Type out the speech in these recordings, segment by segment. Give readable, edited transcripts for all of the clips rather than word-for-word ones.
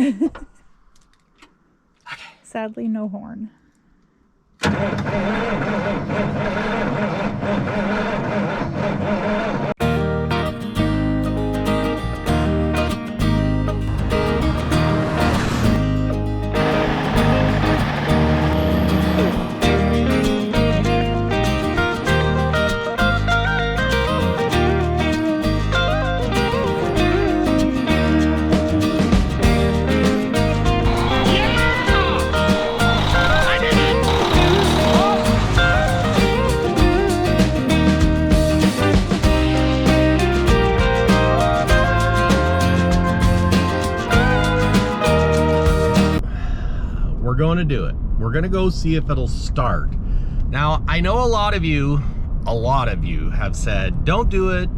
Okay. Sadly, no horn. We're going to do it. We're going to go see if it'll start. Now, I know a lot of you have said, don't do it.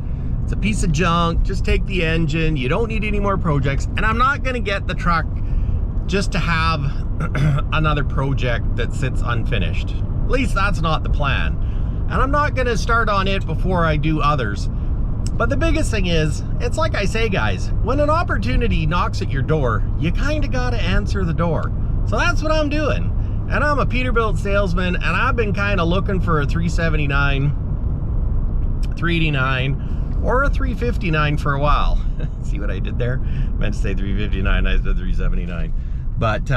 It's a piece of junk. Just take the engine. You don't need any more projects. And I'm not going to get the truck just to have another project that sits unfinished. At least that's not the plan. And I'm not going to start on it before I do others. But the biggest thing is, it's like I say, guys, when an opportunity knocks at your door, you kind of got to answer the door. So that's what I'm doing. And I'm a Peterbilt salesman, and I've been kind of looking for a 379, 389, or a 359 for a while. See what I did there? I meant to say 359, I said 379. But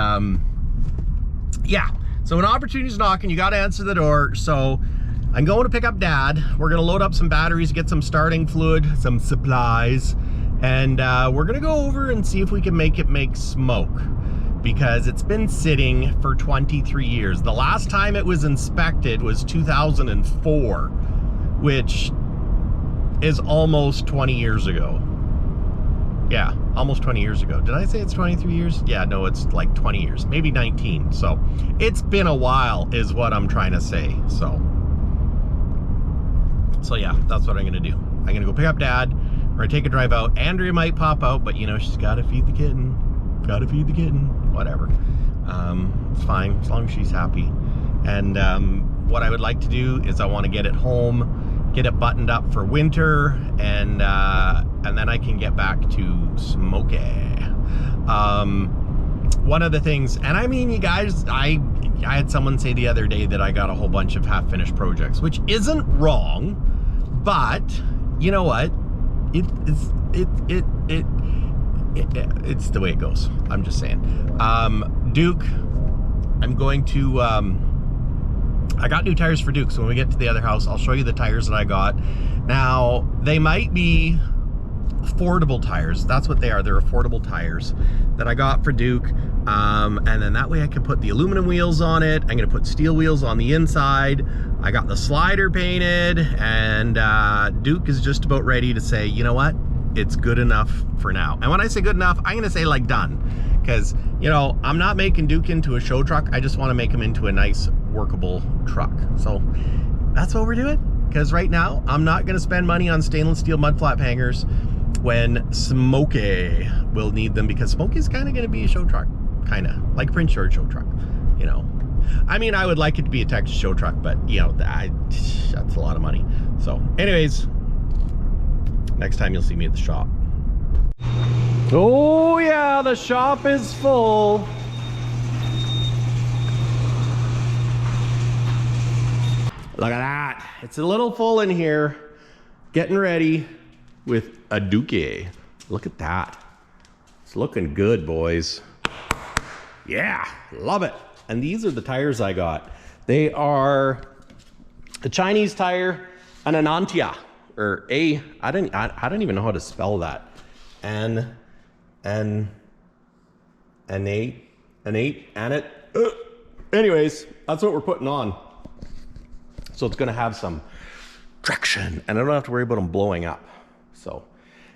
yeah, so when opportunity's knocking, you got to answer the door. So I'm going to pick up Dad. We're going to load up some batteries, get some starting fluid, some supplies, and we're going to go over and see if we can make it make smoke. Because it's been sitting for 23 years. The last time it was inspected was 2004, which is almost 20 years ago. Yeah, almost 20 years ago. Did I say it's 23 years? Yeah, no, it's like 20 years, maybe 19. So it's been a while is what I'm trying to say. So yeah, that's what I'm gonna do. I'm gonna go pick up Dad. We're gonna take a drive out. Andrea might pop out, but you know, she's gotta feed the kitten. Gotta feed the kitten. Whatever. It's fine as long as she's happy. And what I would like to do is I want to get it home, get it buttoned up for winter, and then I can get back to Smokey. One of the things, and I mean, you guys, I had someone say the other day that I got a whole bunch of half-finished projects, which isn't wrong, but you know what? It's the way it goes. I'm just saying. Duke, I'm going to, I got new tires for Duke, so when we get to the other house, I'll show you the tires that I got. Now, they might be affordable tires. That's what they are. They're affordable tires that I got for Duke. And then that way I can put the aluminum wheels on it. I'm gonna put steel wheels on the inside. I got the slider painted, and Duke is just about ready to say, you know what? It's good enough for now. And when I say good enough, I'm gonna say like done. Because, you know, I'm not making Duke into a show truck. I just want to make him into a nice workable truck. So that's what we're doing. Because right now, I'm not gonna spend money on stainless steel mud flap hangers when Smokey will need them, because Smokey's kind of gonna be a show truck. Kind of like Prince George show truck, you know. I mean, I would like it to be a Texas show truck, but you know, that's a lot of money. So anyways, next time you'll see me at the shop. Oh yeah, the shop is full. Look at that. It's a little full in here. Getting ready with a Duke. Look at that. It's looking good, boys. Yeah, love it. And these are the tires I got. They are a Chinese tire, an Anantia, or I don't even know how to spell that. Anyways, that's what we're putting on. So it's gonna have some traction, and I don't have to worry about them blowing up. So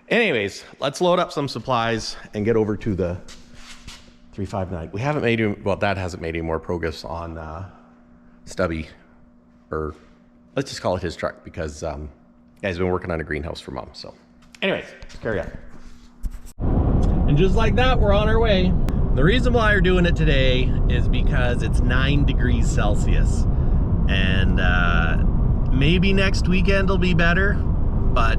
anyways, let's load up some supplies and get over to the 359. We haven't made any, well, Dad hasn't made any more progress on Stubby, or let's just call it his truck, because he's been working on a greenhouse for Mom. So anyways, let's carry on. And just like that, we're on our way. The reason why we're doing it today is because it's 9 degrees Celsius. And maybe next weekend will be better, but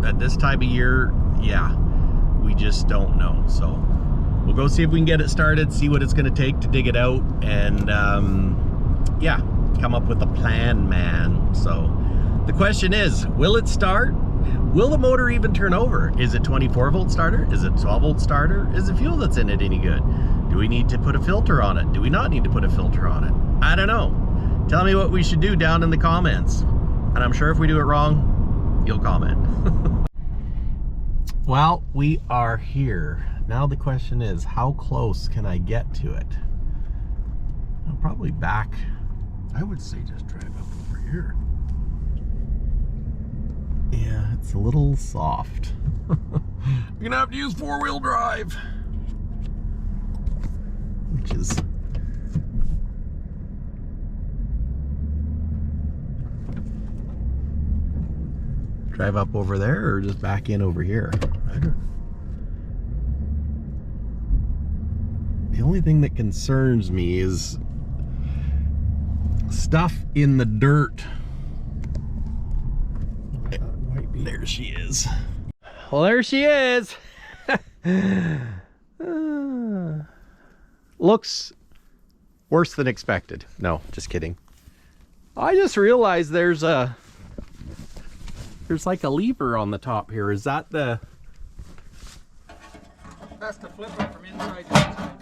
at this time of year, yeah, we just don't know. So we'll go see if we can get it started, see what it's going to take to dig it out, and yeah, come up with a plan, man. So the question is, will it start? Will the motor even turn over? Is it 24 volt starter? Is it 12 volt starter? Is the fuel that's in it any good? Do we need to put a filter on it? Do we not need to put a filter on it? I don't know. Tell me what we should do down in the comments. And I'm sure if we do it wrong, you'll comment. Well, we are here. Now the question is, how close can I get to it? I'll probably back. I would say just drive up over here. Yeah, it's a little soft. You're gonna have to use four-wheel drive. Which is... drive up over there or just back in over here? The only thing that concerns me is stuff in the dirt. There she is. Well, there she is. Looks worse than expected. No, just kidding. I just realized there's like a lever on the top here. Is that the... That's to flip it from inside to outside.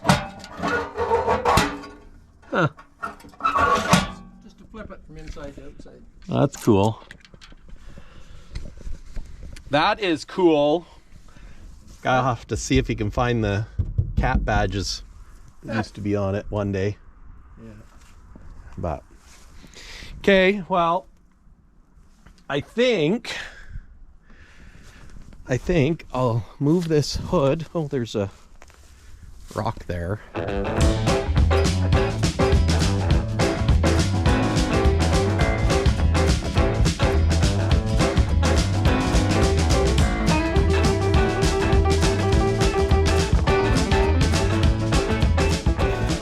Huh. Just to flip it from inside to outside. That's cool. That is cool. I'll have to see if he can find the cat badges that used to be on it one day. Yeah. But okay, well, I think I'll move this hood. Oh, there's a rock there.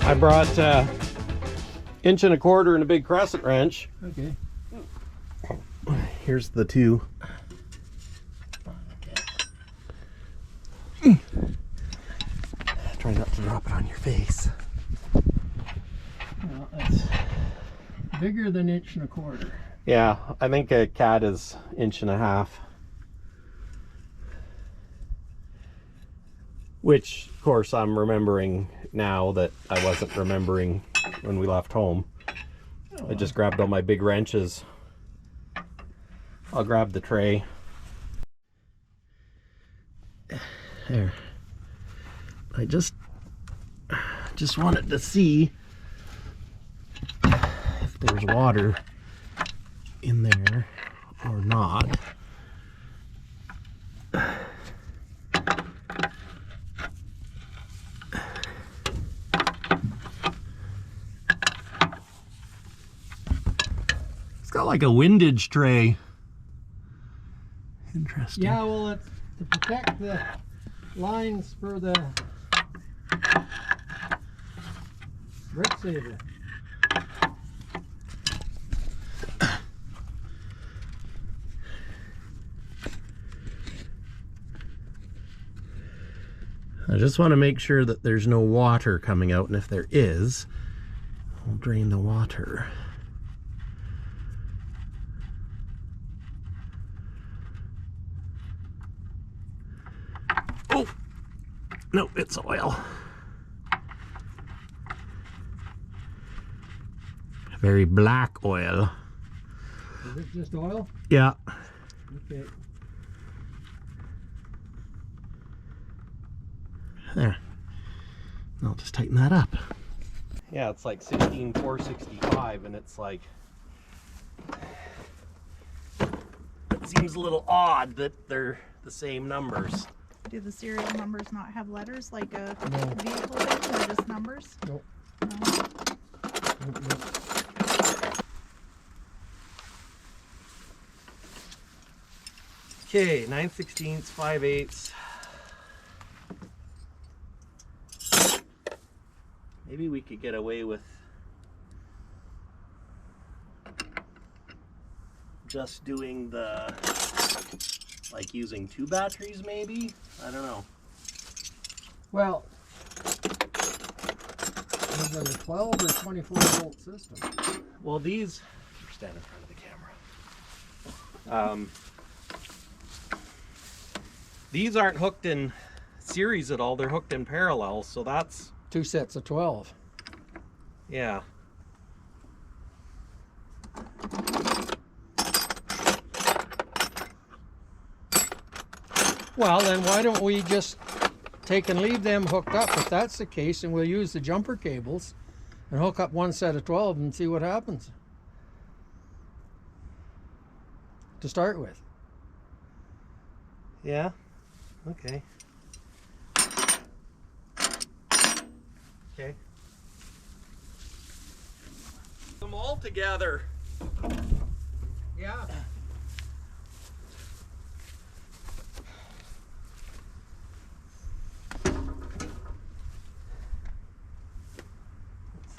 I brought 1.25 inch and a big crescent wrench. Okay. Here's the two. Try not to drop it on your face. Well, that's bigger than 1.25 inches. Yeah, I think a cat is 1.5 inches. Which, of course, I'm remembering now that I wasn't remembering when we left home. I just grabbed all my big wrenches. I'll grab the tray. There. I just wanted to see if there's water in there or not. It's got like a windage tray. Interesting. Yeah, well, it's to protect the lines for the brake saver. I just want to make sure that there's no water coming out, and if there is, I'll drain the water. Oh, no, it's oil. Very black oil. Is it just oil? Yeah. Okay. There. I'll just tighten that up. Yeah, it's like 16,465, and it's like, it seems a little odd that they're the same numbers. Do the serial numbers not have letters like a No. vehicle does, or just numbers? Nope. No. Nope. Okay, 9/16, 5/8. Maybe we could get away with just doing the, like using 2 batteries maybe? I don't know. Well, is it a 12 or 24 volt system? Well, these, stand in front of the camera. These aren't hooked in series at all. They're hooked in parallel, so that's 2 sets of 12. yeah. Well, then why don't we just take and leave them hooked up if that's the case, and we'll use the jumper cables and hook up 1 set of 12 and see what happens to start with. Yeah. Okay. Okay. Them all together. Yeah.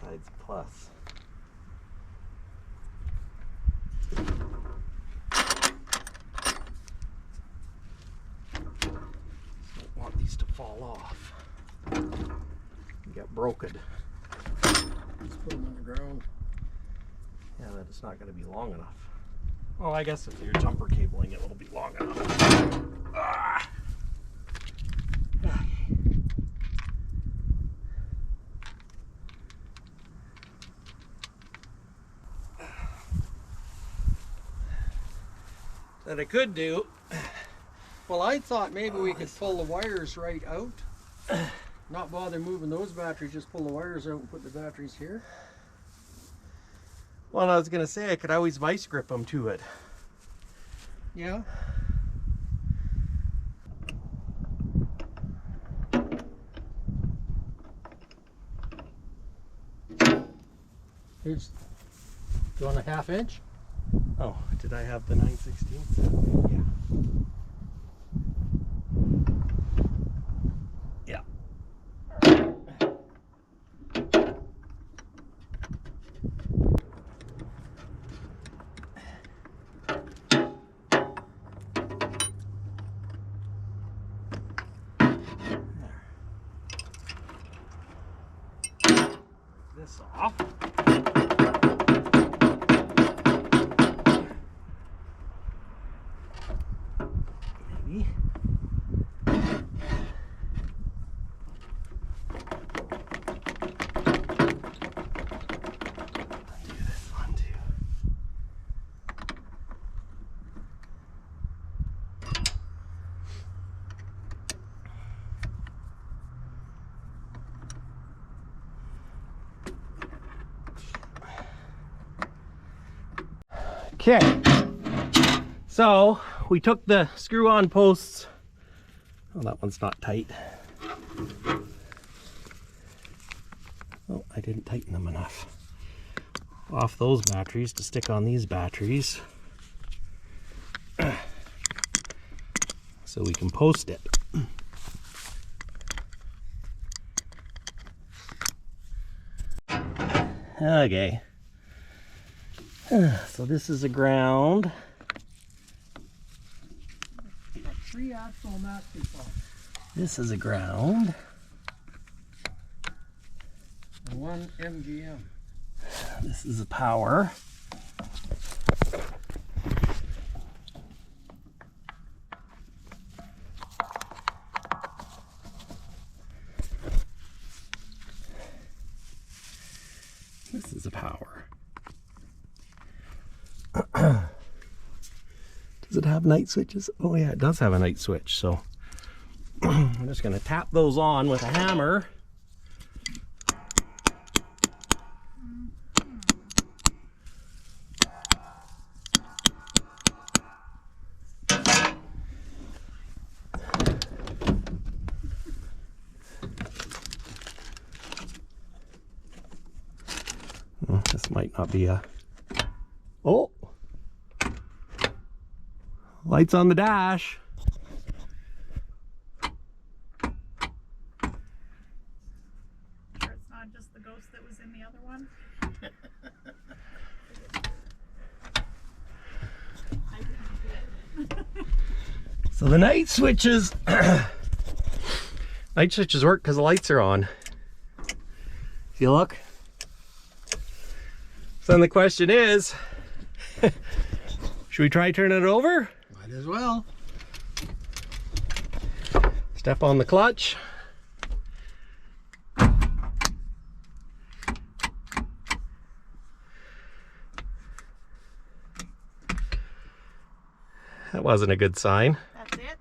Side's plus. Don't want these to fall off. Get broken. Let's put them on the ground. Yeah, that is not going to be long enough. Well, I guess if you're jumper cabling, it will be long enough. Ah. That I could do. Well, I thought maybe we could pull the wires right out. Not bother moving those batteries, just pull the wires out and put the batteries here. Well, I was going to say I could always vice grip them to it. Yeah. Here's, do you want a 1/2 inch? Oh, did I have the 9/16? Yeah. This off. Maybe. Do this one too. Okay, so we took the screw-on posts. Oh, that one's not tight. Oh, I didn't tighten them enough. Off those batteries to stick on these batteries, so we can post it. Okay. So this is a ground. Got 3 axle master pumps. This is a ground. And 1 MGM. This is a power. This is a power. Does it have night switches? Oh yeah, it does have a night switch. So I'm just going to tap those on with a hammer. Well, this might not be a... Oh! Lights on the dash. Sure it's not just the ghost that was in the other one. I didn't do it. So the night switches... night switches work because the lights are on. If you look. So then the question is, should we try turning it over? Might as well. Step on the clutch. That wasn't a good sign. That's it.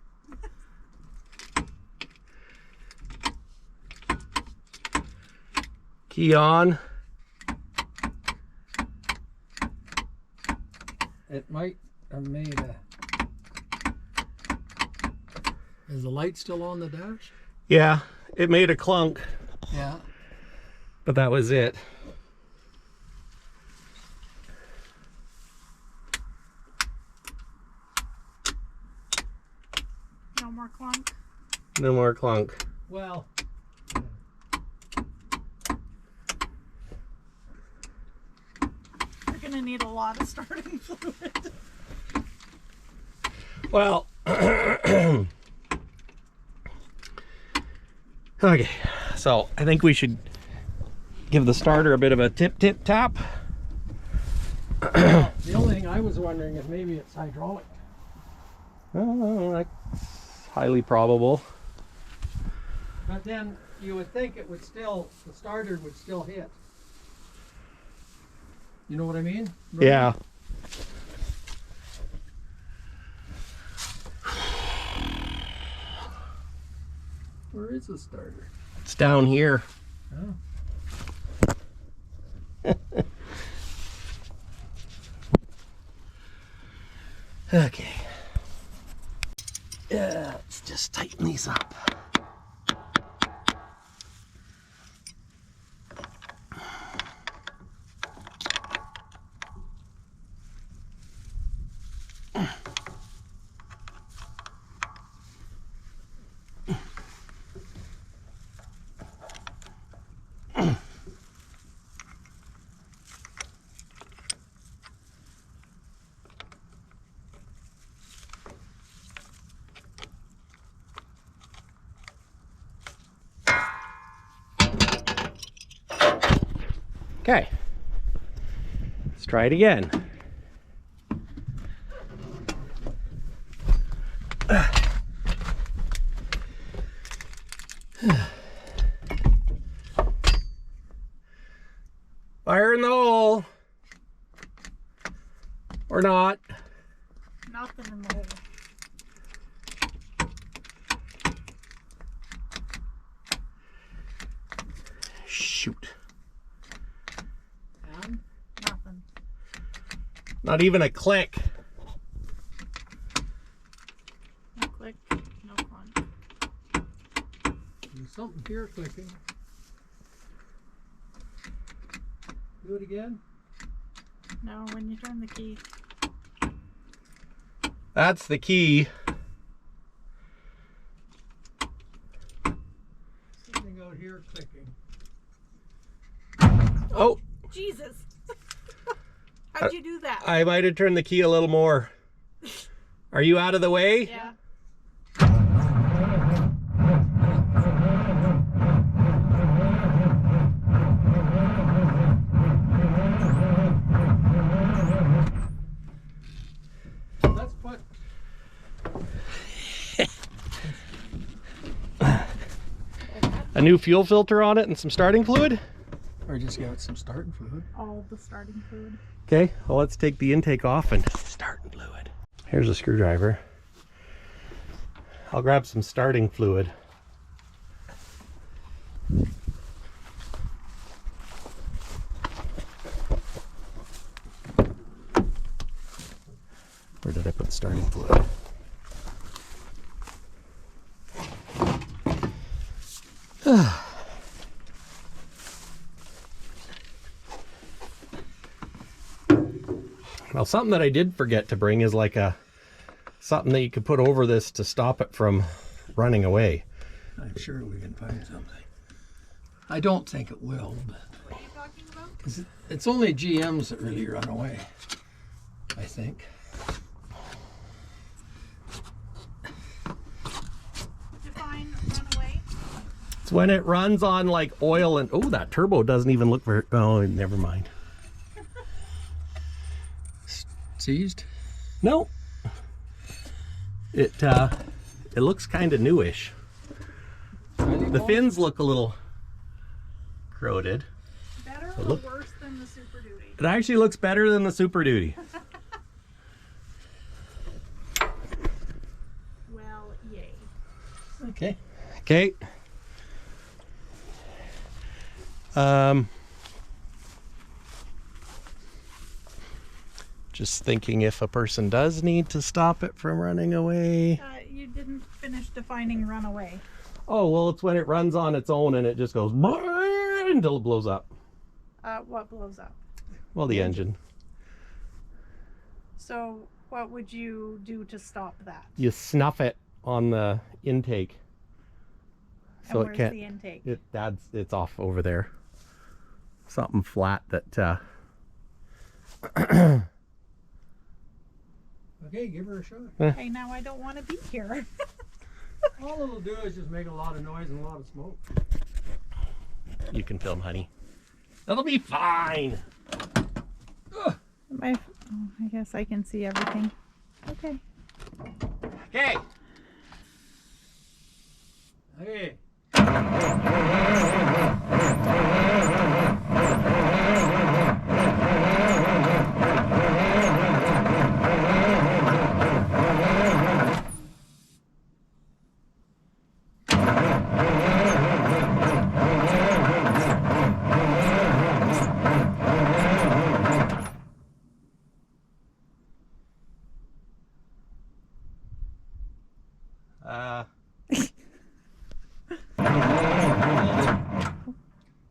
Key on. It might have made a... Is the light still on the dash? Yeah, it made a clunk, Yeah. but that was it. No more clunk. No more clunk. Well, You're gonna need a lot of starting fluid. Well, okay, so I think we should give the starter a bit of a tip tap. the only thing I was wondering is maybe it's hydraulic. Oh, that's highly probable. But then you would think it would still, the starter would still hit. You know what I mean? Right? Yeah. Where is the starter? It's down here. Oh. Okay. Yeah, let's just tighten these up. Okay, let's try it again. Fire in the hole. Or not. Nothing in the hole. Shoot. And Nothing. Not even a click. No click. No clunk. there's something here clicking. Do it again. No, when you turn the key. That's the key. Something out here clicking. Oh, Jesus! How'd you do that? I might have turned the key a little more. Are you out of the way? Yeah. Let's put A new fuel filter on it and some starting fluid? or just get some starting fluid. All the starting fluid. Okay, well, let's take the intake off and starting fluid. Here's a screwdriver. I'll grab some starting fluid. Where did I put starting fluid? Well, something that I did forget to bring is like something that you could put over this to stop it from running away. I'm sure we can find something. I don't think it will, but What are you talking about? 'cause it's only GMs that really run away, I think. Define run away. It's It's when it runs on like oil and, oh, that turbo doesn't even look very, oh, never mind. Seized? No. It looks kind of newish. The fins look a little corroded. Better or worse than the Super Duty? It actually looks better than the Super Duty. Well, yay. Okay. Okay. Just thinking if a person does need to stop it from running away. You didn't finish defining runaway. Oh, well, it's when it runs on its own and it just goes until it blows up. What blows up? Well, the engine. So what would you do to stop that? You snuff it on the intake. And where's the intake? It's off over there. Something flat that Okay, give her a shot. Okay, now I don't want to be here. All it'll do is just make a lot of noise and a lot of smoke. you can film, honey. That'll be fine. I guess I can see everything. Okay. Okay. Okay.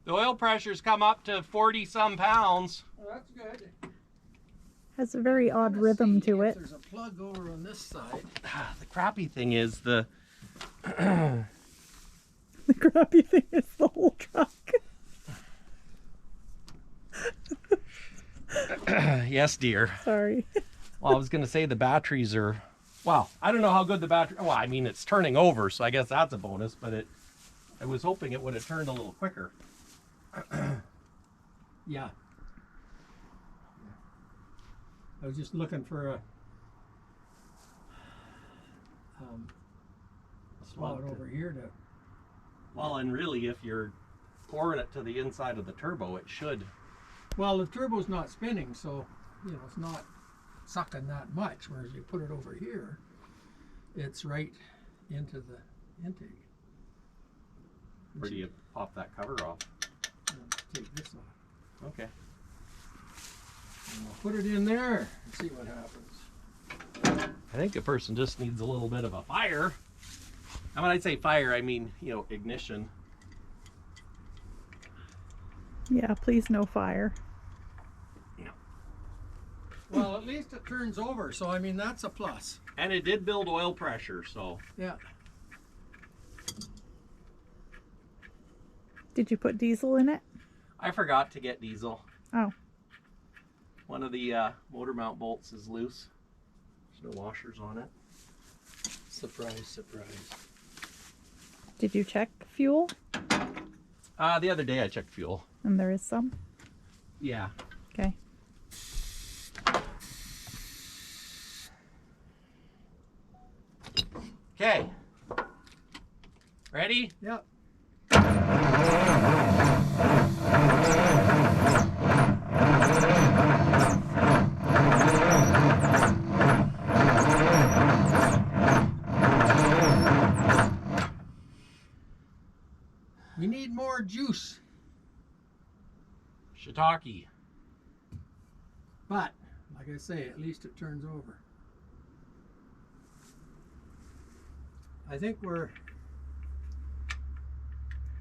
The oil pressure's come up to 40 some pounds. Well, that's good. Has a very odd rhythm to it. There's a plug over on this side. The crappy thing is the The crappy thing is the whole truck. yes, dear. Sorry. Well, I was going to say the batteries are, well, I don't know how good the battery, well, I mean, it's turning over, so I guess that's a bonus, but I was hoping it would have turned a little quicker. Yeah. I was just looking for a slot over here to. Well, and really, if you're pouring it to the inside of the turbo, it should. Well, the turbo's not spinning, so you know it's not sucking that much. Whereas you put it over here, it's right into the intake. Where do you pop that cover off? Take this off. Okay. And I'll put it in there and see what happens. I think a person just needs a little bit of a fire. And when I say fire, I mean, you know, ignition. Yeah, please no fire. Well, at least it turns over, so I mean that's a plus. And it did build oil pressure, so. Yeah. Did you put diesel in it? I forgot to get diesel. Oh. One of the motor mount bolts is loose. There's no washers on it. Surprise, surprise. Did you check fuel? The other day I checked fuel. And there is some? Yeah. Okay. Okay. Ready? Yep. We need more juice. Shiitake. But, like I say, at least it turns over. I think we're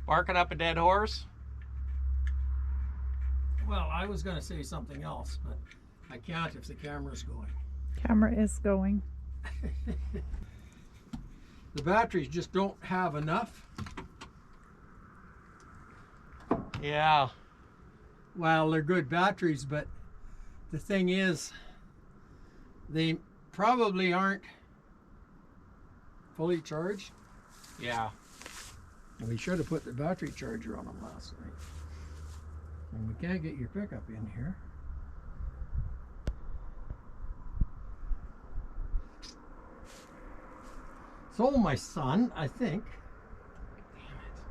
Barking up a dead horse? well, I was going to say something else, but I can't if the camera's going. Camera is going. The batteries just don't have enough. Yeah. Well, they're good batteries, but the thing is, they probably aren't fully charged. Yeah. We should have put the battery charger on them last night. And we can't get your pickup in here. So, my son, I think. Damn it.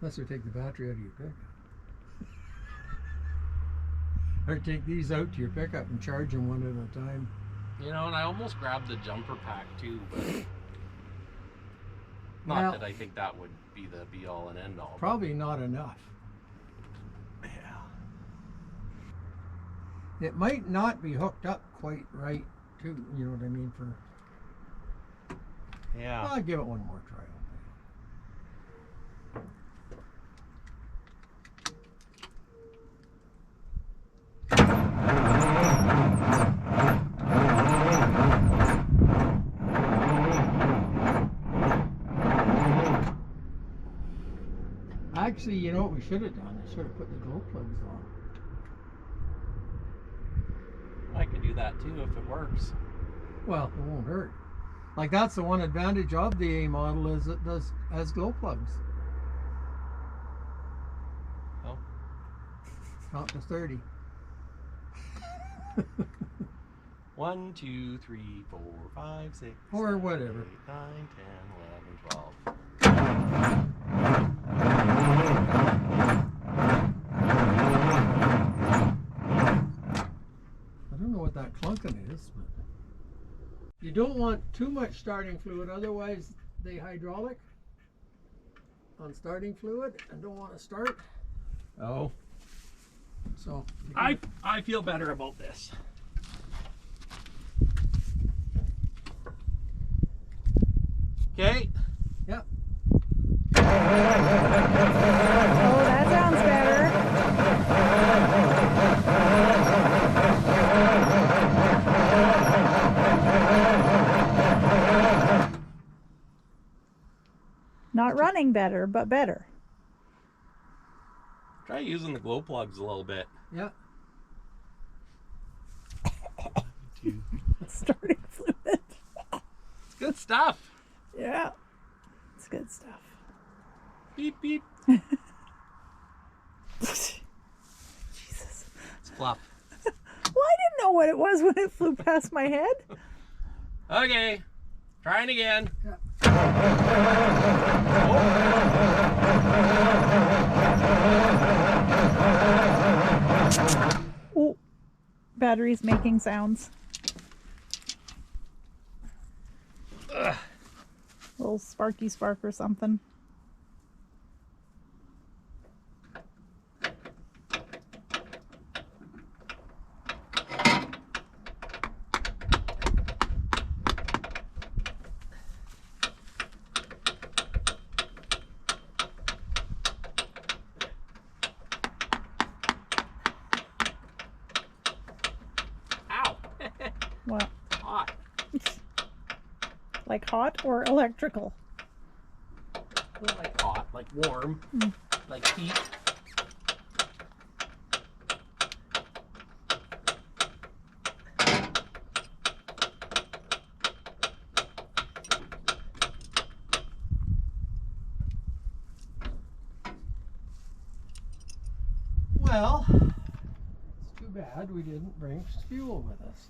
Unless we take the battery out of your pickup. Or take these out to your pickup and charge them one at a time. You know, and I almost grabbed the jumper pack too, but not Well, that I think that would be the be all and end all. Probably not enough. Yeah. It might not be hooked up quite right, too. You know what I mean? Yeah. I'll give it one more try. Actually, you know what we should have done? I should have put the glow plugs on. I could do that too if it works. Well, it won't hurt. Like, that's the one advantage of the A model is it has glow plugs. Oh. Count to 30. 1, 2, 3, 4, 5, 6, Or 7, whatever. 8, 9, 10, 11, 12. I don't know what that clunking is, but you don't want too much starting fluid, otherwise they hydraulic on starting fluid and don't want to start. Oh. So I feel better about this. Okay. yeah. Oh, that sounds better. Not running better, but better. Try using the glow plugs a little bit. Yeah. Starting fluid. It's good stuff. Yeah. It's good stuff. Beep beep. Jesus. It's fluff. Well, I didn't know what it was when it flew past my head. Okay. Trying again. Oh, battery's making sounds. Ugh. Little sparky spark or something. Ow. What? Hot. Like hot or electrical? Not like hot, like warm, like heat. Well, it's too bad we didn't bring fuel with us.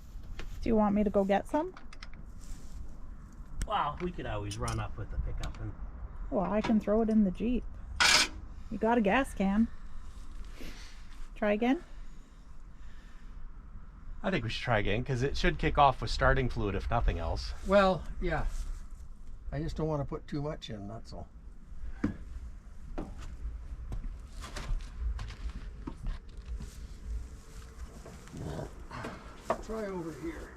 Do you want me to go get some? Well, we could always run up with the pickup and Well, I can throw it in the Jeep. You got a gas can. Try again? I think we should try again because it should kick off with starting fluid if nothing else. Well, yeah. I just don't want to put too much in, that's all. Try over here.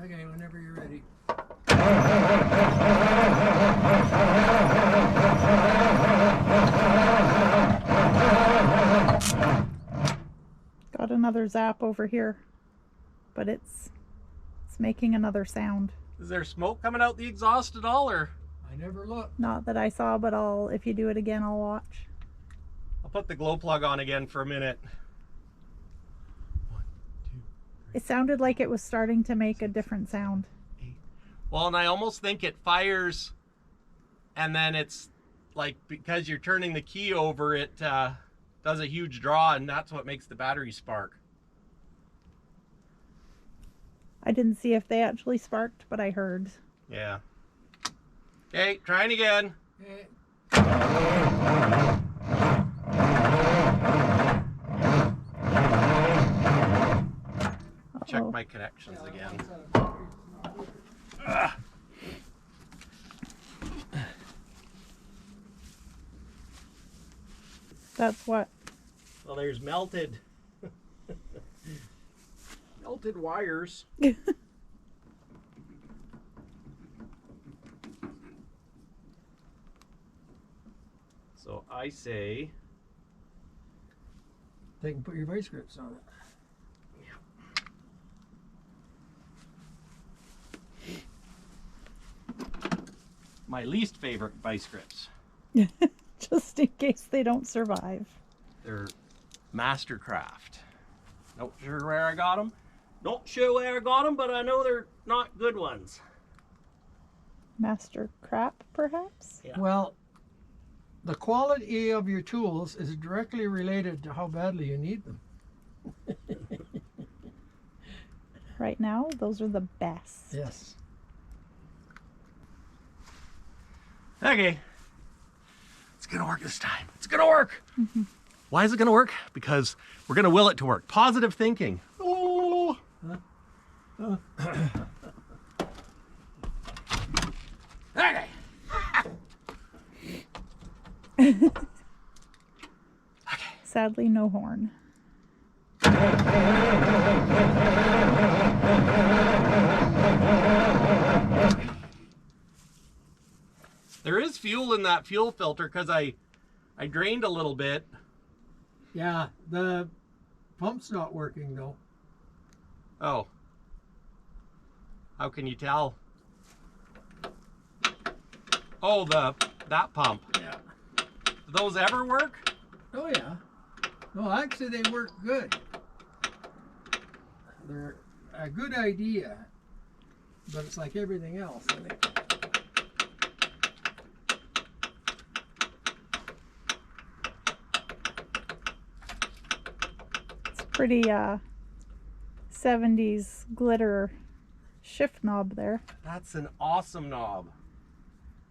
Okay, whenever you're ready. Got another zap over here, but it's making another sound. Is there smoke coming out the exhaust at all, or? I never looked. Not that I saw, but if you do it again, I'll watch. I'll put the glow plug on again for a minute. It sounded like it was starting to make a different sound. Well, and I almost think it fires, and then it's like, because you're turning the key over, it does a huge draw, and that's what makes the battery spark. I didn't see if they actually sparked, but I heard. Yeah. Okay, trying again. Okay. Check my connections again. Ugh. That's what? Well, there's melted wires. So I say, They can put your vice grips on it. my least favorite vice grips. Just in case they don't survive. They're Mastercraft. Not sure where I got them. Not sure where I got them, but I know they're not good ones. Master crap, perhaps? Yeah. Well, the quality of your tools is directly related to how badly you need them. Right now, those are the best. Yes. Okay. It's gonna work this time. It's gonna work. Mm-hmm. Why is it gonna work? Because we're gonna will it to work. Positive thinking. Okay. Sadly, no horn. There is fuel in that fuel filter because I drained a little bit. Yeah, the pump's not working though. Oh. How can you tell? Oh, that pump. Yeah. Do those ever work? Oh yeah. No, actually they work good. They're a good idea, but it's like everything else, I think. It's pretty 70s glitter shift knob there. That's an awesome knob.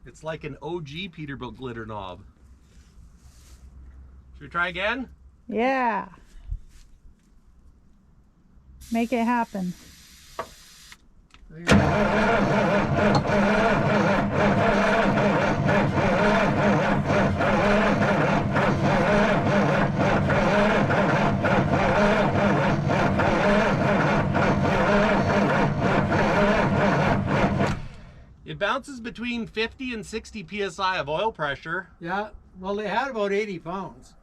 It's like an OG Peterbilt glitter knob. Should we try again? Yeah. Make it happen. There you go. It bounces between 50 and 60 psi of oil pressure. Yeah, well they had about 80 pounds.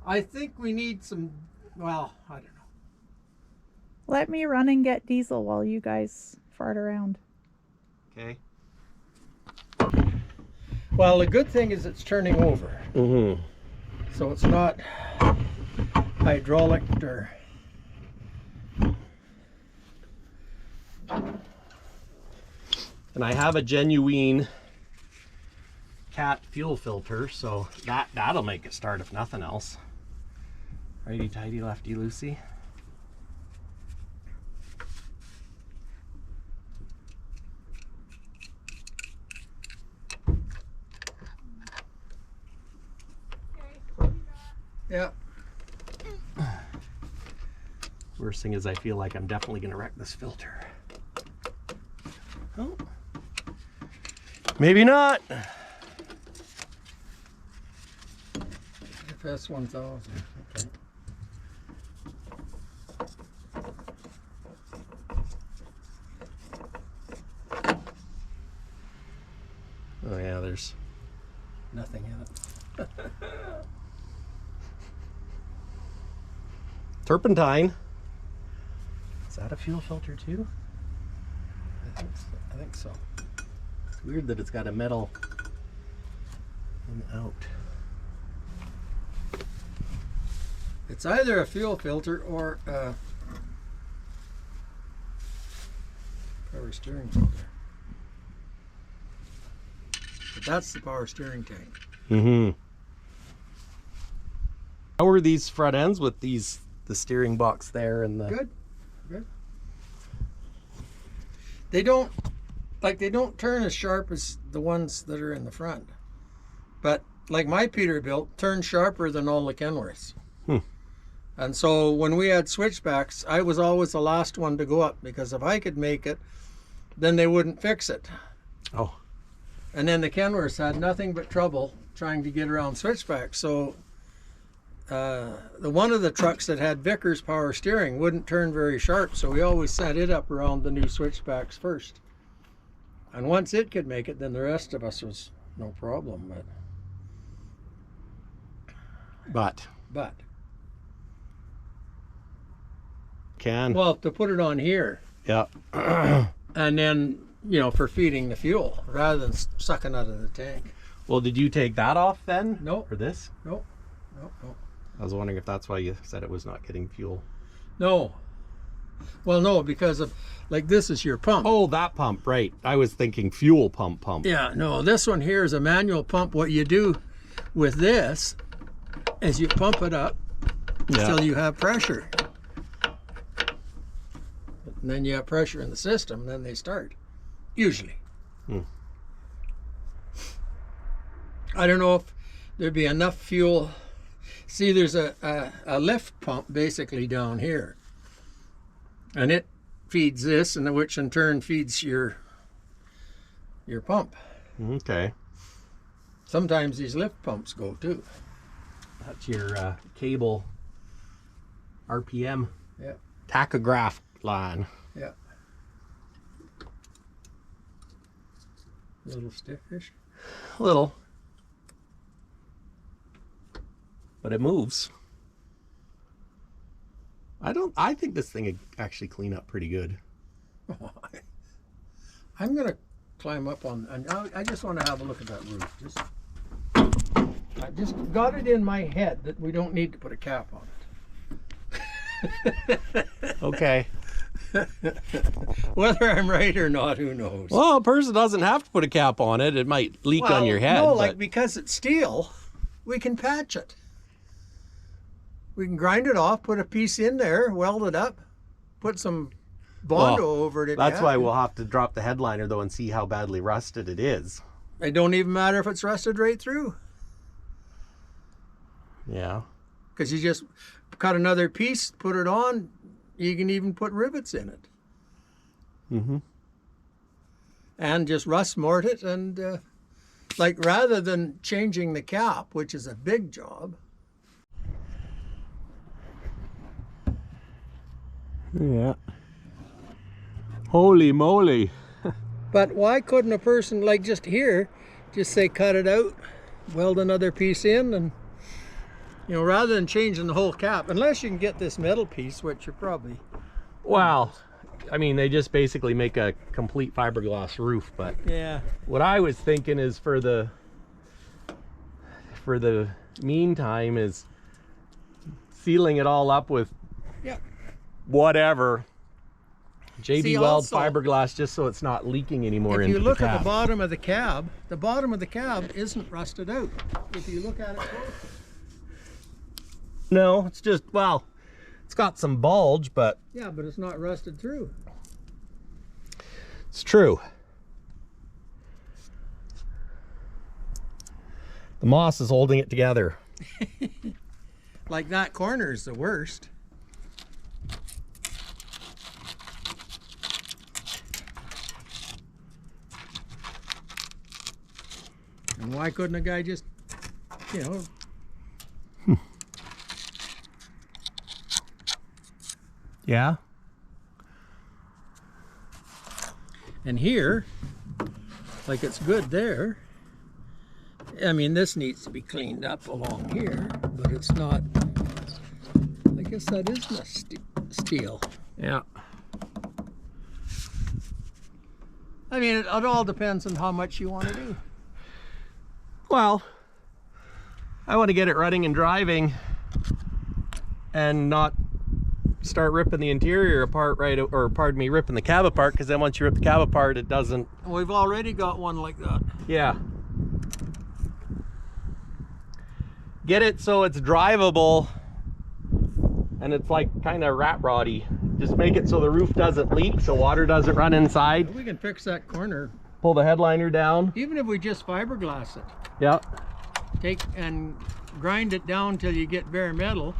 I think we need some, well, I don't know. Let me run and get diesel while you guys fart around. Okay. Well, the good thing is it's turning over. Mm-hmm. So it's not hydraulic or... And I have a genuine cat fuel filter, so that'll make it start if nothing else. Righty tighty, lefty loosey. Yeah. Worst thing is I feel like I'm definitely gonna wreck this filter. Oh. Maybe not. FS 1000. Okay. Oh yeah, there's Nothing in it. turpentine. Is that a fuel filter too? I think so. Weird that it's got a metal and out. It's either a fuel filter or a power steering filter. But that's the power steering tank. Mm-hmm. How are these front ends with the steering box there and the... Good, good. They don't turn as sharp as the ones that are in the front. But like my Peterbilt, turned sharper than all the Kenworths. And so when we had switchbacks, I was always the last one to go up, because if I could make it, then they wouldn't fix it. Oh. And then the Kenworths had nothing but trouble trying to get around switchbacks. So the one of the trucks that had Vickers power steering wouldn't turn very sharp, so we always set it up around the new switchbacks first. And once it could make it, then the rest of us was no problem. But well, to put it on here, yeah. and then, you know, for feeding the fuel rather than sucking out of the tank. Well, did you take that off then? Nope. For this? Nope. Nope. Nope. I was wondering if that's why you said it was not getting fuel. No. Well, no, because of, like, this is your pump. Oh, that pump, right. I was thinking fuel pump. Yeah, no, this one here is a manual pump. What you do with this is you pump it up until you have pressure. And then you have pressure in the system, and then they start, usually. I don't know if there'd be enough fuel. See, there's a lift pump basically down here. And it feeds this, and which in turn feeds your pump. Okay. Sometimes these lift pumps go too. That's your cable RPM Yeah. tachograph line. Yeah. A little stiffish. A little. But it moves. I think this thing would actually clean up pretty good. I'm gonna climb up on, and I just want to have a look at that roof. I just got it in my head that we don't need to put a cap on it. Okay. Whether I'm right or not, who knows? Well, a person doesn't have to put a cap on it. It might leak on your head. No, but... like, because it's steel, we can patch it. We can grind it off, put a piece in there, weld it up, put some Bondo over it. That's why we'll have to drop the headliner though and see how badly rusted it is. It don't even matter if it's rusted right through. Yeah. Because you just cut another piece, put it on. You can even put rivets in it. Mm-hmm. And just rust mort it, and like, rather than changing the cap, which is a big job. Yeah. Holy moly. But why couldn't a person, like, just here, just say cut it out, weld another piece in, and, you know, rather than changing the whole cap, unless you can get this metal piece, which you're probably... Well, I mean, they just basically make a complete fiberglass roof, but Yeah. what I was thinking is for the meantime is sealing it all up with whatever JB Weld fiberglass, just so it's not leaking anymore into the cab. If you look at the bottom of the cab isn't rusted out. If you look at it closely. No, it's just, well, it's got some bulge, but... Yeah, but it's not rusted through. It's true. The moss is holding it together. Like, that corner is the worst. And why couldn't a guy just, you know... Yeah. And here, like, it's good there. I mean, this needs to be cleaned up along here, but it's not... I guess that isn't a steel. Yeah. I mean, it all depends on how much you want to do. Well, I want to get it running and driving and not start ripping the interior apart or pardon me, ripping the cab apart, because then once you rip the cab apart, it doesn't. We've already got one like that. Yeah. Get it so it's drivable and it's like kind of rat roddy. Just make it so the roof doesn't leak, so water doesn't run inside. We can fix that corner. Pull the headliner down. Even if we just fiberglass it. Yeah. Take and grind it down till you get bare metal.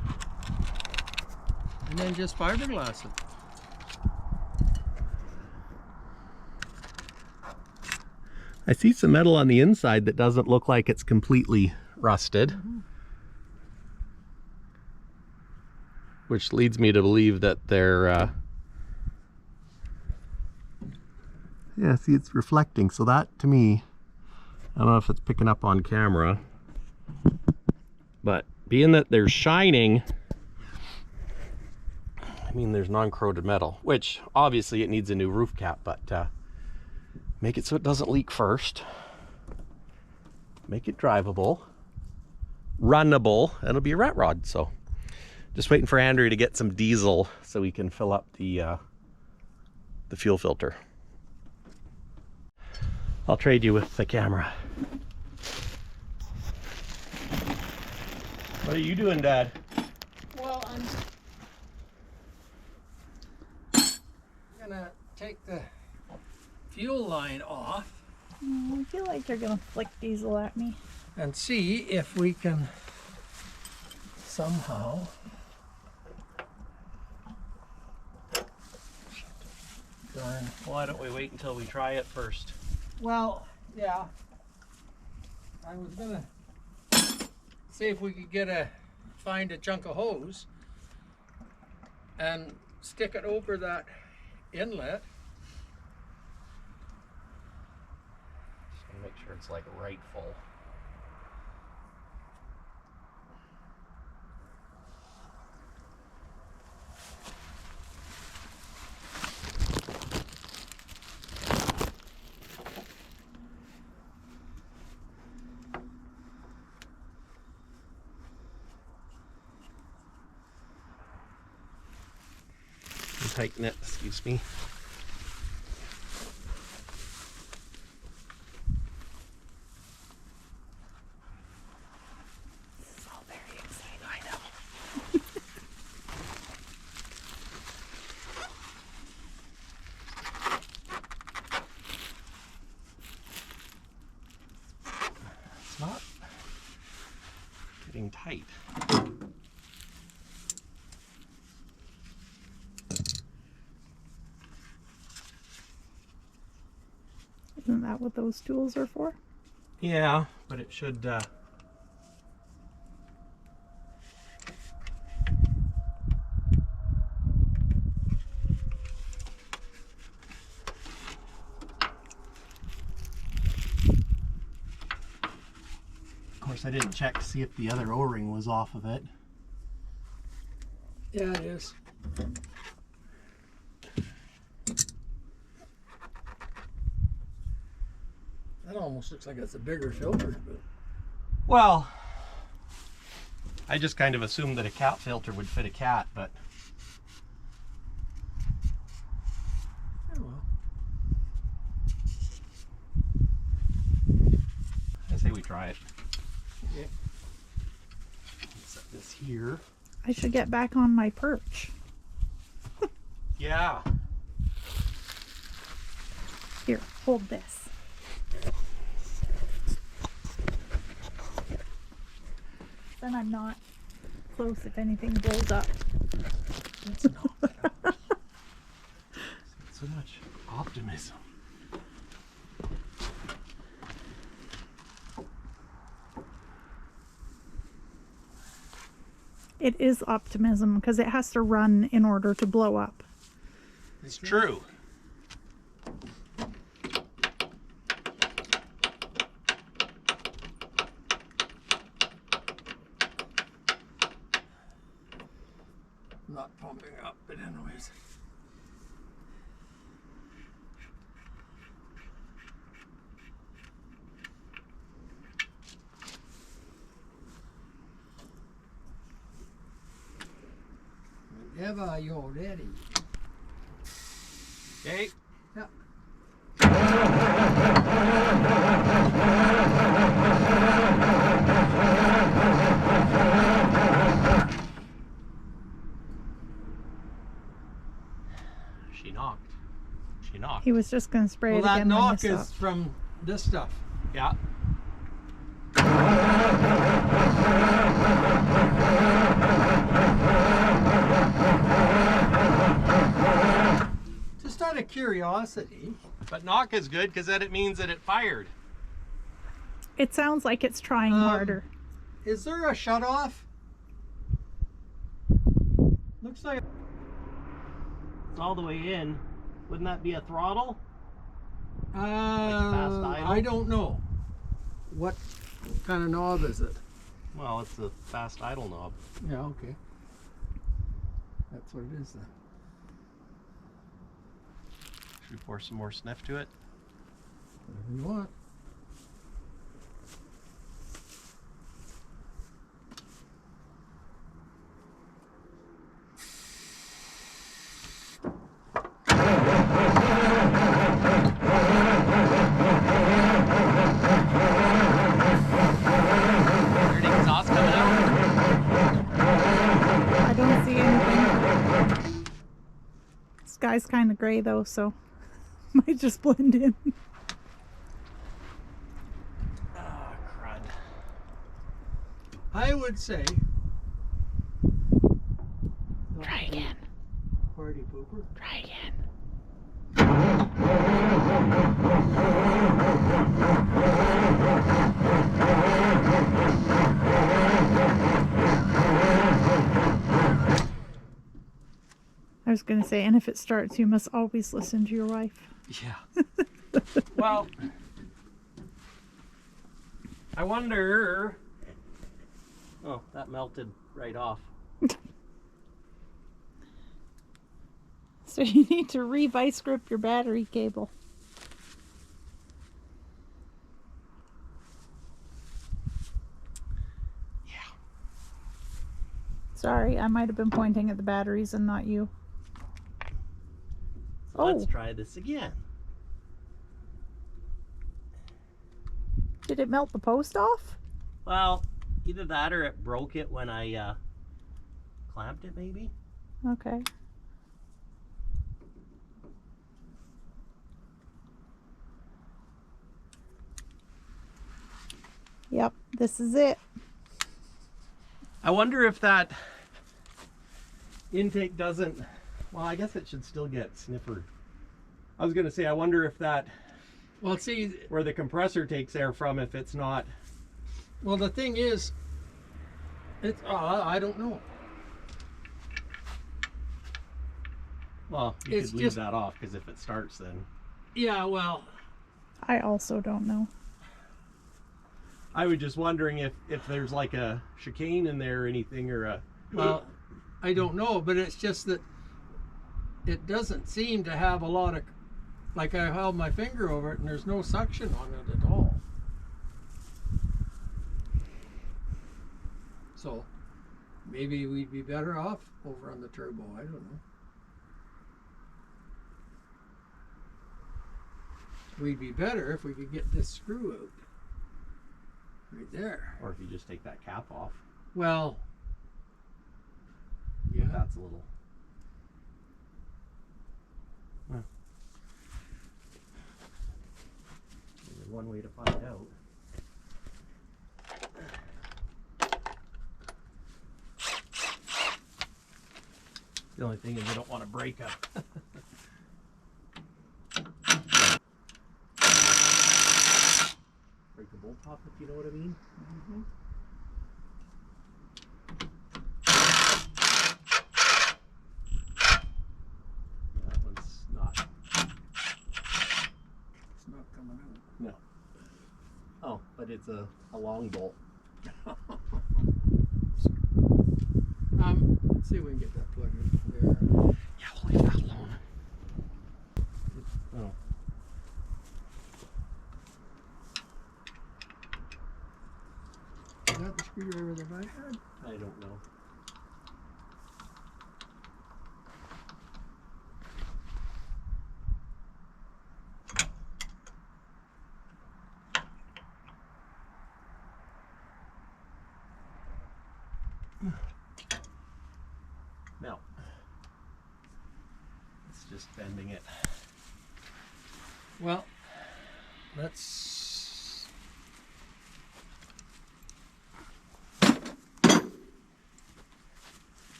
And then just fiberglass it. I see some metal on the inside that doesn't look like it's completely rusted. Mm-hmm. Which leads me to believe that they're yeah, see, it's reflecting, so that to me, I don't know if it's picking up on camera, but being that they're shining, I mean, there's non-corroded metal, which obviously it needs a new roof cap, but make it so it doesn't leak first, make it drivable, runnable, and it'll be a rat rod. So just waiting for Andrew to get some diesel so we can fill up the fuel filter. I'll trade you with the camera. What are you doing, Dad? Well, I'm gonna take the fuel line off I feel like they're gonna flick diesel at me. and see if we can somehow darn. Why don't we wait until we try it first? Well, yeah. I was gonna see if we could find a chunk of hose and stick it over that inlet. Just want to make sure it's like right full. Tighten it, excuse me. This is all very exciting. I know. It's not getting tight. Isn't that what those tools are for? Yeah, but it should of course I didn't check to see if the other O-ring was off of it. Yeah, it is. That almost looks like it's a bigger filter, but Well, I just kind of assumed that a cat filter would fit a cat, but oh well. I say we try it. Yeah. Set this here. I should get back on my perch. Yeah. Here, hold this. Then I'm not close if anything blows up. That's not so much optimism. It is optimism because it has to run in order to blow up. It's true. Not pumping up, but anyways. Eva, you're ready. Okay. Yeah. She knocked. She knocked. He was just going to spray Well, it that again when you knock is stopped. from this stuff. Yeah. Just out of curiosity. But knock is good because then it means that it fired. It sounds like it's trying harder. Is there a shut off? Looks like It's all the way in. Wouldn't that be a throttle? fast idle? I don't know. What kind of knob is it? Well, it's the fast idle knob. Yeah, okay. That's what it is then. Should we pour some more sniff to it? Whatever you want. Dirty exhaust coming out? I don't see anything. Sky's kind of gray though, so might just blend in. Ah, crud. I would say. Try again. Party pooper. Try again. I was going to say, and if it starts, you must always listen to your wife. Yeah. Well, I wonder. Oh, that melted right off. So you need to re-vice grip your battery cable. Yeah. Sorry, I might have been pointing at the batteries and not you. So let's Oh. try this again. Did it melt the post off? Well, either that or it broke it when I clamped it, maybe. Okay. Yep, this is it. I wonder if that intake doesn't. Well, I guess it should still get sniffered. I was going to say, I wonder if that, Well, see, where the compressor takes air from, if it's not. well, the thing is, it's, I don't know. Well, you It's could leave just- that off because if it starts, then. Yeah, well, I also don't know. I was just wondering if there's like a chicane in there or anything, or a. well, I don't know, but it's just that it doesn't seem to have a lot of, like I held my finger over it and there's no suction on it at all. So maybe we'd be better off over on the turbo, I don't know. We'd be better if we could get this screw out. Right there. Or if you just take that cap off. Well, yeah. That's a little. There's one way to find out. The only thing is I don't want to break a. Break the bolt off, if you know what I mean. That one's not. It's not coming out. No. Oh, but it's a long bolt. Let's see if we can get that plugged in there. Yeah, we'll leave that alone. Oh. Is that the screwdriver that I had? I don't know. just bending it. Well, let's.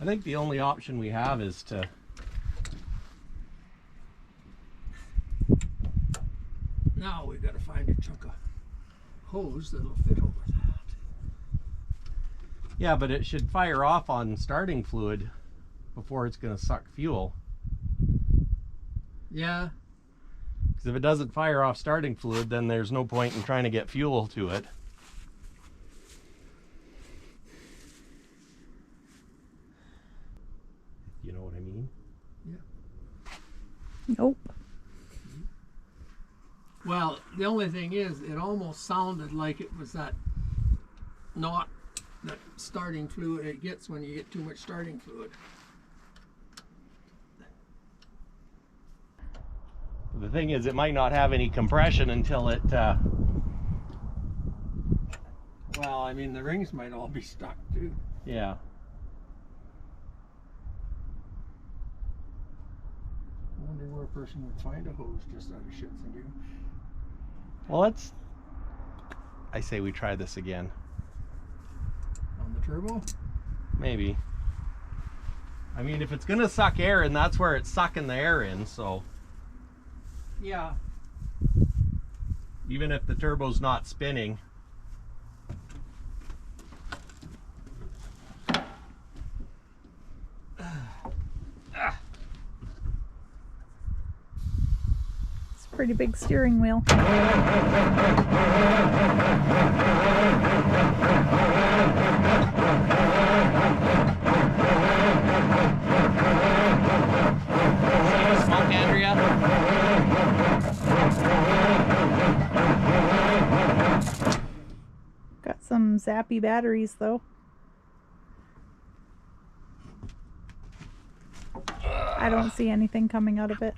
I think the only option we have is to Now we've got to find a chunk of hose that'll fit over that. yeah, but it should fire off on starting fluid before it's going to suck fuel. Yeah. Because if it doesn't fire off starting fluid, then there's no point in trying to get fuel to it. You know what I mean? Nope. Well, the only thing is, it almost sounded like it was that not that starting fluid it gets when you get too much starting fluid. The thing is, it might not have any compression until it... Well, I mean, the rings might all be stuck too. yeah. I wonder where a person would find a hose just out of shits and giggles. Well, let's... I say we try this again. On the turbo? Maybe. I mean, if it's going to suck air, and that's where it's sucking the air in, so... Yeah. even if the turbo's not spinning. It's a pretty big steering wheel. Smoke, Andrea? Got some zappy batteries though. I don't see anything coming out of it.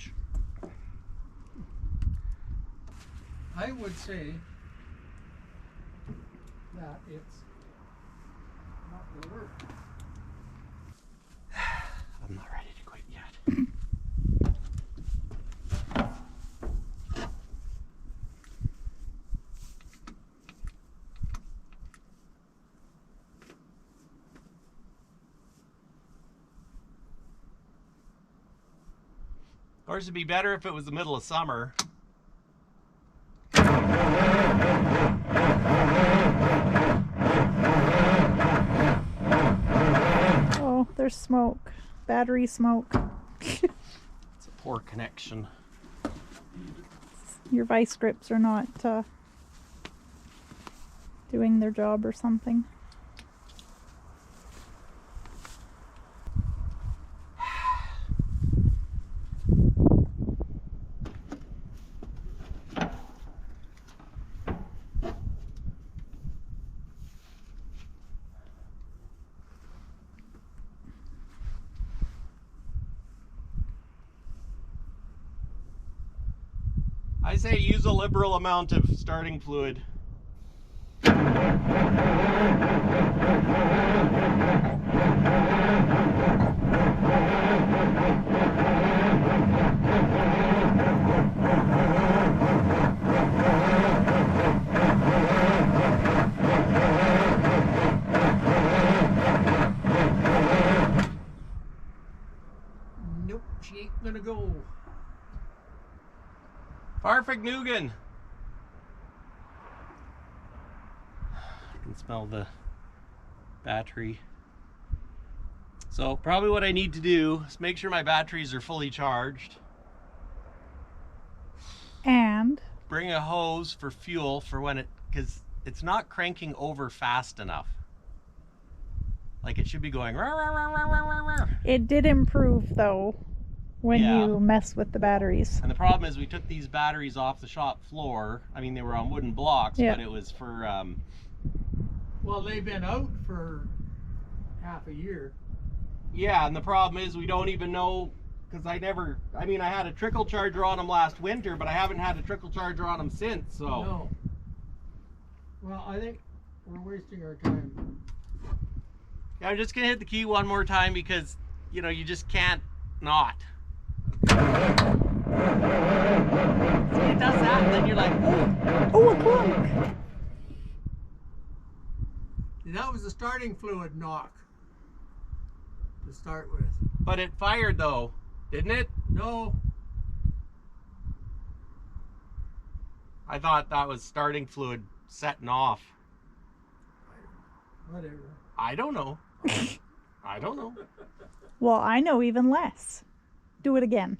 I would say that it's not going to work. I'm not ready to quit yet. Of course, it'd be better if it was the middle of summer. Oh, there's smoke. Battery smoke. It's a poor connection. Your vice grips are not doing their job or something. I say use a liberal amount of starting fluid. Nope, she ain't gonna go. Farfignugan. I can smell the battery. So probably what I need to do is make sure my batteries are fully charged. And Bring a hose for fuel for when because it's not cranking over fast enough. Like it should be going rah, rah, rah, rah, rah, rah, rah. it did improve though when Yeah. you mess with the batteries. And the problem is we took these batteries off the shop floor. I mean, they were on wooden blocks, Yeah. but it was for Well, they've been out for half a year. yeah, and the problem is we don't even know, because I mean, I had a trickle charger on them last winter, but I haven't had a trickle charger on them since, so. No. Well, I think we're wasting our time. Yeah, I'm just gonna hit the key one more time because, you know, you just can't not. See, it does that, and then you're like, oh. Oh, a clunk. See, that was the starting fluid knock to start with. But it fired though, didn't it? No, I thought that was starting fluid setting off. whatever. I don't know. I don't know. Well, I know even less. Do it again.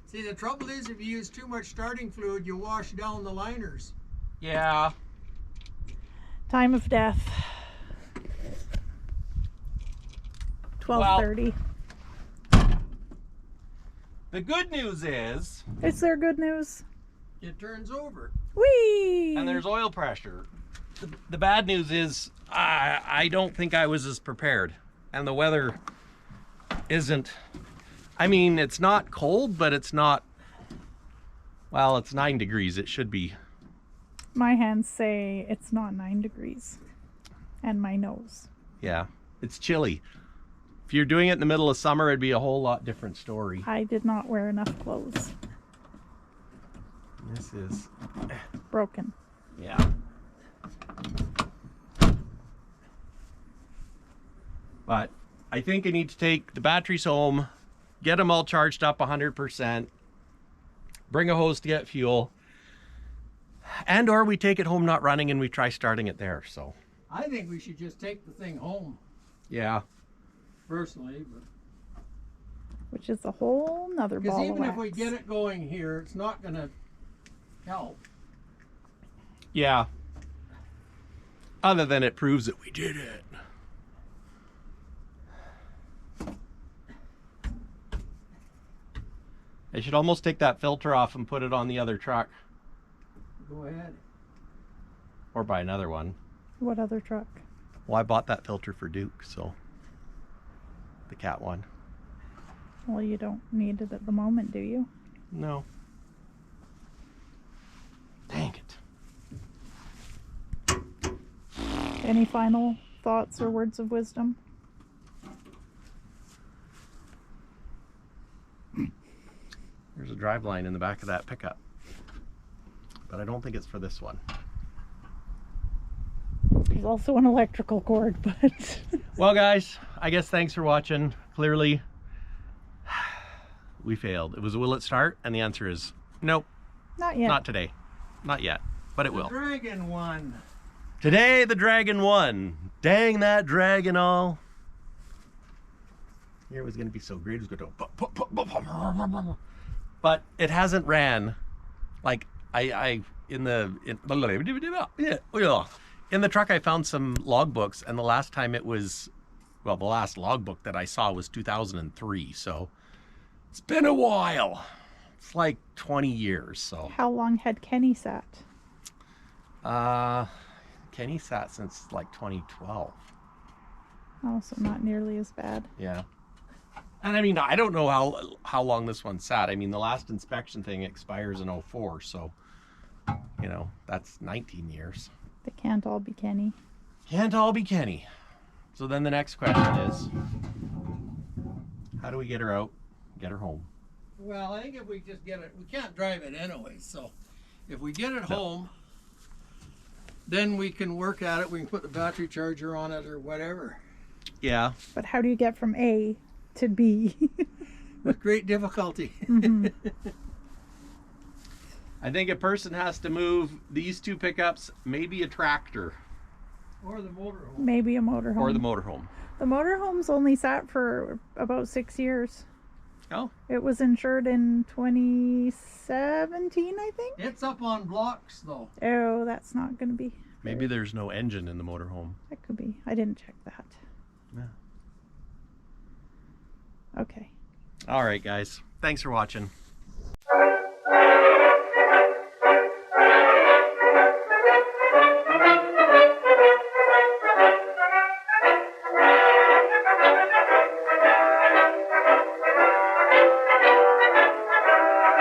See, the trouble is if you use too much starting fluid, you wash down the liners. Yeah. Time of death. 12:30. The good news is, Is there good news? It turns over. Whee! and there's oil pressure. The bad news is, I don't think I was as prepared. And the weather isn't, I mean, it's not cold, but it's not, well, it's 9 degrees. It should be. My hands say it's not 9 degrees. And my nose. Yeah, it's chilly. If you're doing it in the middle of summer, it'd be a whole lot different story. I did not wear enough clothes. This is, Broken. yeah. But I think I need to take the batteries home, get them all charged up 100%, bring a hose to get fuel, and or we take it home not running and we try starting it there. So I think we should just take the thing home, yeah, personally. But Which is a whole nother because ball even of if we wax. get it going here, it's not going to help. yeah. Other than it proves that we did it. I should almost take that filter off and put it on the other truck, Go ahead. or buy another one. What other truck? Well, I bought that filter for Duke, so the cat one. Well, you don't need it at the moment, do you? No. Dang it. Any final thoughts or words of wisdom? There's a drive line in the back of that pickup, but I don't think it's for this one. There's also an electrical cord, but Well, guys, I guess thanks for watching. Clearly, we failed. It was, will it start? And the answer is nope, not yet. not today. Not yet, but it The will. dragon one. Today, the dragon won. Dang that dragon all. Here it was going to be so great. It was going to... But it hasn't ran. Like, in the truck, I found some logbooks, and the last time it was, well, the last logbook that I saw was 2003. So it's been a while. It's like 20 years. So How long had Kenny sat? Kenny sat since like 2012. Oh, so not nearly as bad. Yeah. And I mean, I don't know how long this one sat. I mean, the last inspection thing expires in 2004, so, you know, that's 19 years. They can't all be Kenny. Can't all be Kenny. So then the next question is, how do we get her out, get her home? Well, I think if we just get it, we can't drive it anyway, so if we get it home, then we can work at it. We can put the battery charger on it or whatever. Yeah. But how do you get from A to B? With great difficulty. Mhm. I think a person has to move these two pickups, maybe a tractor, Or the motorhome. Maybe a motorhome. or the motorhome. The motorhome's only sat for about 6 years. Oh, It was insured in 2017, I think. It's up on blocks though. Oh, that's not going to be. maybe there's no engine in the motorhome. That could be. I didn't check that. Yeah. Okay. All right, guys. Thanks for watching.